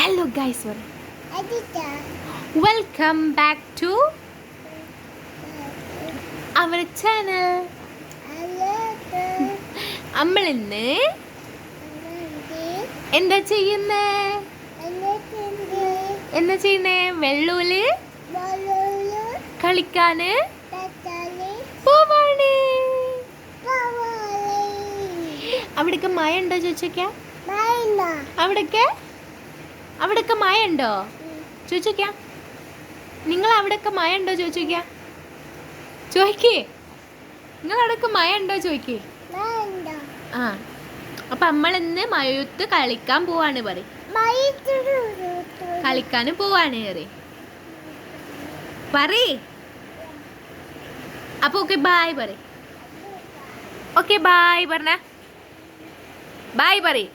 Hello guys, welcome back to our channel. നമ്മളിന്ന് എന്താ ചെയ്യുന്നേ? വെള്ളൂല് കളിക്കാന് പോവാണ്. അവിടൊക്കെ മഴ ഉണ്ടോ ചോദിച്ചോക്കാ? അവിടൊക്കെ മഴ ഉണ്ടോ ചോദിച്ചോക്കാ? നിങ്ങൾ അവിടൊക്കെ മഴ ഉണ്ടോ ചോദിച്ചോക്കാ? ചോദിക്കേ, നിങ്ങൾ അവിടൊക്കെ മഴ ഉണ്ടോ ചോദിക്കേ? ആ, അപ്പൊ നമ്മളിന്ന് മഴയത്ത് കളിക്കാൻ പോവാണ്. കളിക്കാനും പോവാണ് പറയ്. അപ്പൊ ഓക്കെ ബായ് പറയ്. ഓക്കെ ബായ് പറഞ്ഞ ബായ് പറയ്.